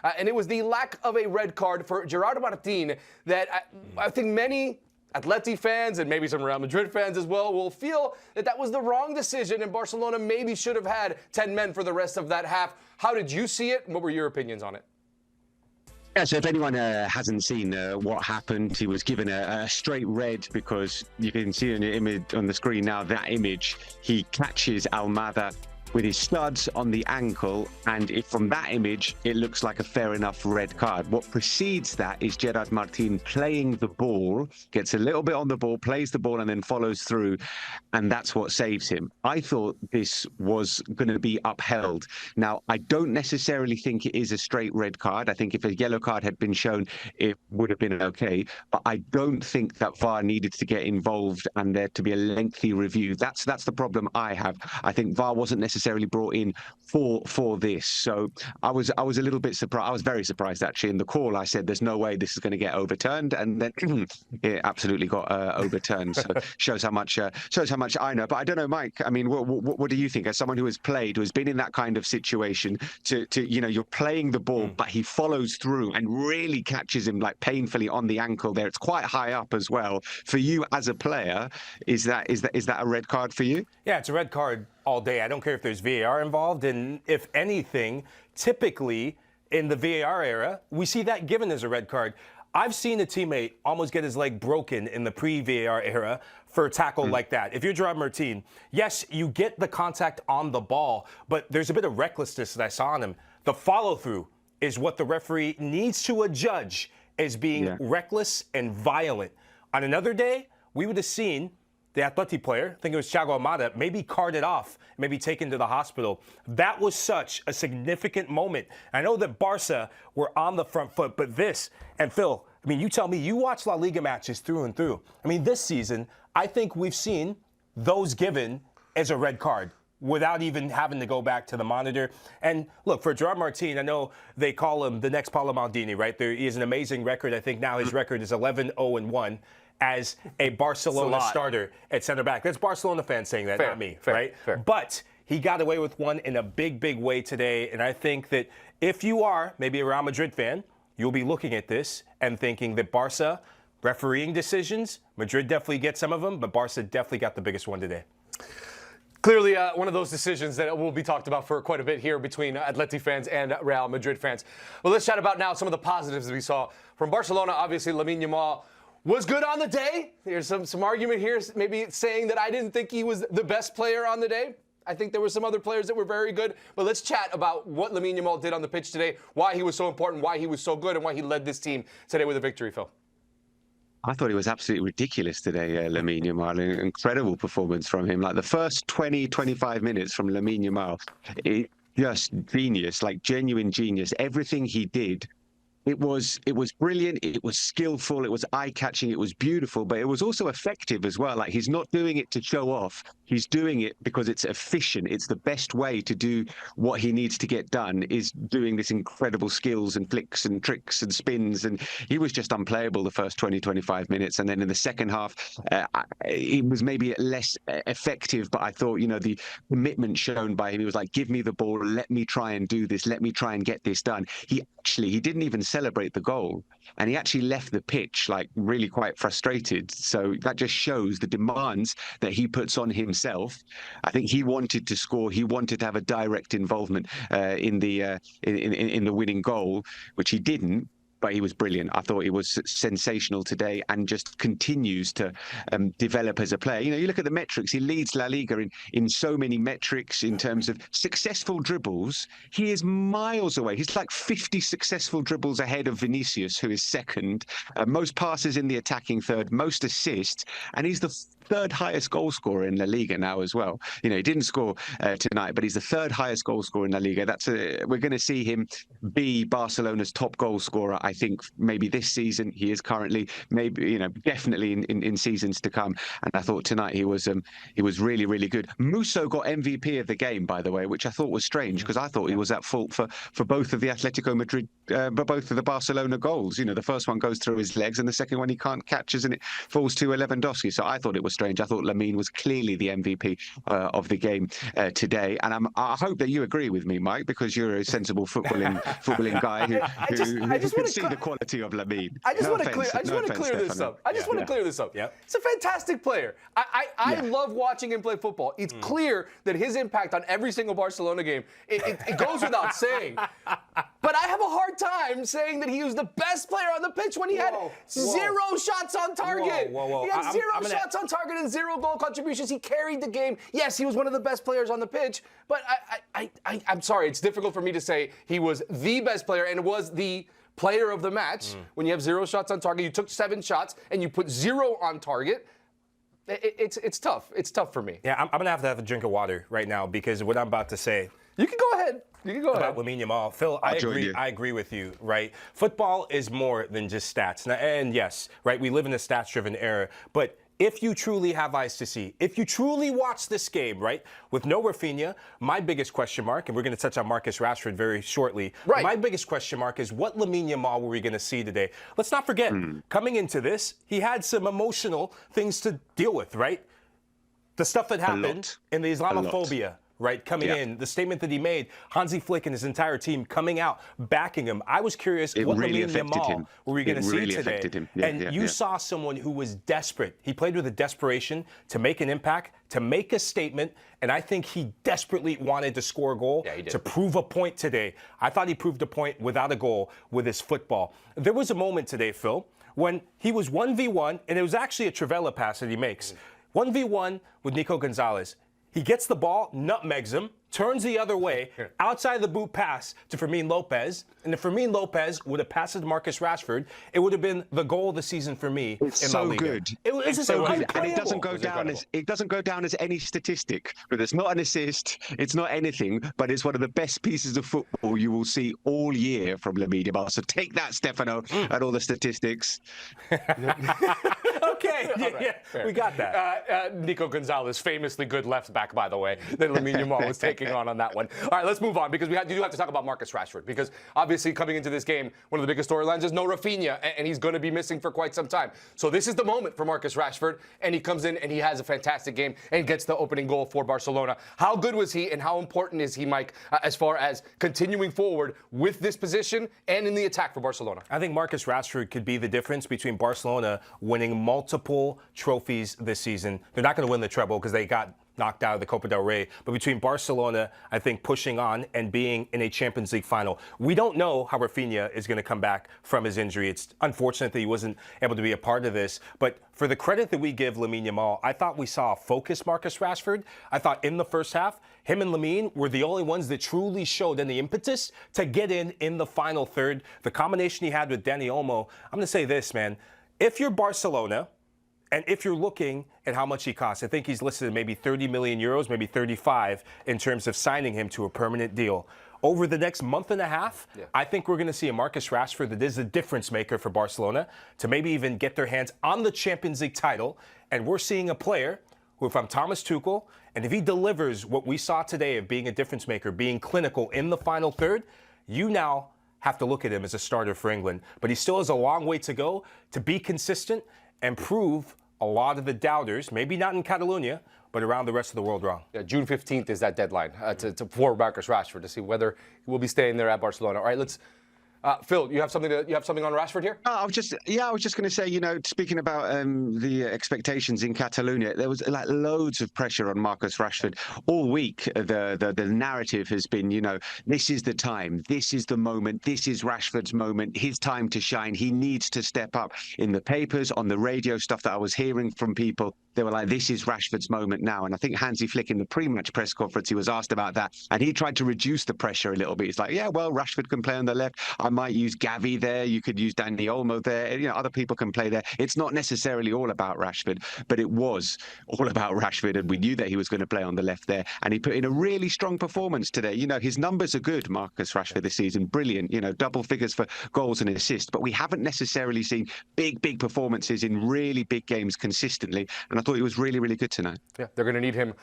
and it was the lack of a red card for Gerard Martin that I think many Atleti fans and maybe some Real Madrid fans as well will feel that was the wrong decision and Barcelona maybe should have had 10 men for the rest of that half. How did you see it? What were your opinions on it? Yeah, so if anyone hasn't seen what happened, he was given a straight red because you can see in the image on the screen now, that image, he catches Almada with his studs on the ankle, and from that image, it looks like a fair enough red card. What precedes that is Gerard Martin playing the ball, gets a little bit on the ball, plays the ball, and then follows through, and that's what saves him. I thought this was going to be upheld. Now, I don't necessarily think it is a straight red card. I think if a yellow card had been shown, it would have been okay, but I don't think that VAR needed to get involved and there to be a lengthy review. That's the problem I have. I think VAR wasn't necessarily brought in for this. So I was a little bit surprised. I was very surprised actually. In the call, I said, "There's no way this is going to get overturned," and then it absolutely got overturned. So shows how much I know. But I don't know, Mike. I mean, what do you think as someone who has played, who has been in that kind of situation? To you're playing the ball, but he follows through and really catches him like painfully on the ankle there. It's quite high up as well. For you as a player, is that a red card for you? Yeah, it's a red card all day. I don't care if there's VAR involved, and if anything, typically in the VAR era, we see that given as a red card. I've seen a teammate almost get his leg broken in the pre-VAR era for a tackle like that. If you're Gerard Martin, yes, you get the contact on the ball, but there's a bit of recklessness that I saw on him. The follow-through is what the referee needs to adjudge as being reckless and violent. On another day, we would have seen the Atleti player, I think it was Thiago Almada, maybe carted off, maybe taken to the hospital. That was such a significant moment. I know that Barca were on the front foot, but this, and Phil, I mean, you tell me, you watch La Liga matches through and through. I mean, this season, I think we've seen those given as a red card without even having to go back to the monitor. And look, for Gerard Martin, I know they call him the next Paolo Maldini, right? He has an amazing record. I think now his record is 11-0-1. As a Barcelona starter at center back. That's Barcelona fans saying that, not me, right? Fair. But he got away with one in a big, big way today. And I think that if you are maybe a Real Madrid fan, you'll be looking at this and thinking that Barca refereeing decisions, Madrid definitely gets some of them, but Barca definitely got the biggest one today. Clearly, one of those decisions that will be talked about for quite a bit here between Atleti fans and Real Madrid fans. Well, let's chat about now some of the positives that we saw from Barcelona. Obviously, Lamine Yamal was good on the day. There's some argument here, maybe saying that I didn't think he was the best player on the day. I think there were some other players that were very good. But let's chat about what Lamine Yamal did on the pitch today, why he was so important, why he was so good, and why he led this team today with a victory, Phil. I thought it was absolutely ridiculous today, Lamine Yamal. An incredible performance from him. Like the first 20, 25 minutes from Lamine Yamal, just genius, like genuine genius. Everything he did, it was brilliant, it was skillful, it was eye-catching, it was beautiful, but it was also effective as well. Like, he's not doing it to show off. He's doing it because it's efficient. It's the best way to do what he needs to get done, is doing this incredible skills and flicks and tricks and spins. And he was just unplayable the first 20, 25 minutes. And then in the second half, it was maybe less effective, but I thought, the commitment shown by him, he was like, give me the ball, let me try and do this, let me try and get this done. He didn't even celebrate the goal, and he actually left the pitch like really quite frustrated. So that just shows the demands that he puts on himself. I think he wanted to score. He wanted to have a direct involvement in the winning goal, which he didn't. But he was brilliant. I thought he was sensational today and just continues to develop as a player. You look at the metrics. He leads La Liga in so many metrics in terms of successful dribbles. He is miles away. He's like 50 successful dribbles ahead of Vinicius, who is second. Most passes in the attacking third, most assists. And he's the third highest goal scorer in La Liga now as well. He didn't score tonight, but he's the third highest goal scorer in La Liga. We're going to see him be Barcelona's top goal scorer, I think, maybe this season. He is currently, maybe, definitely in seasons to come. And I thought tonight he was really, really good. Musso got MVP of the game, by the way, which I thought was strange, because I thought he was at fault for both of the Atletico Madrid, but both of the Barcelona goals. The first one goes through his legs, and the second one he can't catch, and it falls to Lewandowski. So I thought it was was strange. I thought Lamine was clearly the MVP of the game today. And I hope that you agree with me, Mike, because you're a sensible footballing guy who can see the quality of Lamine. I just want to clear this up. I just want to clear this up. Yep. It's a fantastic player. I love watching him play football. It's clear that his impact on every single Barcelona game, it goes without saying. But I have a hard time saying that he was the best player on the pitch when he had zero shots on target. He had zero shots on target and 0 goal contributions. He carried the game. Yes, he was one of the best players on the pitch, but I'm sorry. It's difficult for me to say he was the best player and was the player of the match when you have 0 shots on target. You took 7 shots and you put 0 on target. It's tough. It's tough for me. Yeah, I'm going to have a drink of water right now because what I'm about to say. You can go ahead. About Lamine Yamal. Phil, I agree with you, right? Football is more than just stats. And yes, right, we live in a stats-driven era, but if you truly have eyes to see, if you truly watch this game, right, with no Rafinha, my biggest question mark, and we're going to touch on Marcus Rashford very shortly, my biggest question mark is what Lamine Yamal were we going to see today? Let's not forget, coming into this, he had some emotional things to deal with, right? The stuff that happened in the Islamophobia. Right, coming in, the statement that he made, Hansi Flick and his entire team coming out, backing him. I was curious what Lamine Yamal were we going to see today? You saw someone who was desperate. He played with a desperation to make an impact, to make a statement, and I think he desperately wanted to score a goal to prove a point today. I thought he proved a point without a goal with his football. There was a moment today, Phil, when he was 1v1, and it was actually a Trivela pass that he makes. 1v1 with Nico Gonzalez. He gets the ball, nutmegs him, turns the other way, outside the boot pass to Fermin Lopez. And if Fermin Lopez would have passed it to Marcus Rashford, it would have been the goal of the season for me in La Liga. Good. It's so good. And it doesn't go down as any statistic. But it's not an assist, it's not anything, but it's one of the best pieces of football you will see all year from Lamine Yamal. So take that, Stefano, and all the statistics. Okay, we got that. Nico Gonzalez, famously good left back, by the way, that Lamine Yamal was taking on that one. All right, let's move on because we do have to talk about Marcus Rashford because obviously coming into this game, one of the biggest storylines is no Rafinha, and he's going to be missing for quite some time. So this is the moment for Marcus Rashford, and he comes in and he has a fantastic game and gets the opening goal for Barcelona. How good was he, and how important is he, Mike, as far as continuing forward with this position and in the attack for Barcelona? I think Marcus Rashford could be the difference between Barcelona winning multiple trophies this season. They're not going to win the treble because they got knocked out of the Copa del Rey. But between Barcelona, I think, pushing on and being in a Champions League final, we don't know how Rafinha is going to come back from his injury. It's unfortunate that he wasn't able to be a part of this. But for the credit that we give Lamine Yamal, I thought we saw a focused Marcus Rashford. I thought in the first half, him and Lamine were the only ones that truly showed any impetus to get in the final third. The combination he had with Dani Olmo, I'm going to say this, man. If you're Barcelona, and if you're looking at how much he costs, I think he's listed at maybe 30 million euros, maybe 35 in terms of signing him to a permanent deal. Over the next month and a half, I think we're going to see a Marcus Rashford that is a difference maker for Barcelona to maybe even get their hands on the Champions League title. And we're seeing a player who, if I'm Thomas Tuchel, and if he delivers what we saw today of being a difference maker, being clinical in the final third, you now have to look at him as a starter for England. But he still has a long way to go to be consistent and prove a lot of the doubters, maybe not in Catalonia, but around the rest of the world wrong. Yeah, June 15th is that deadline for Marcus Rashford to see whether he will be staying there at Barcelona. All right, let's. Phil, you have something on Rashford here? I was just going to say, speaking about the expectations in Catalonia, there was like loads of pressure on Marcus Rashford all week. The narrative has been, this is the time, this is the moment, this is Rashford's moment, his time to shine. He needs to step up. In the papers, on the radio, stuff that I was hearing from people, they were like, this is Rashford's moment now. And I think Hansi Flick in the pre-match press conference, he was asked about that, and he tried to reduce the pressure a little bit. He's like, yeah, well, Rashford can play on the left. I might use Gavi there. You could use Dani Olmo there. Other people can play there. It's not necessarily all about Rashford, but it was all about Rashford, and we knew that he was going to play on the left there. And he put in a really strong performance today. His numbers are good, Marcus Rashford, this season. Brilliant. Double figures for goals and assists. But we haven't necessarily seen big performances in really big games consistently. And I thought he was really, really good tonight. Yeah, they're going to need him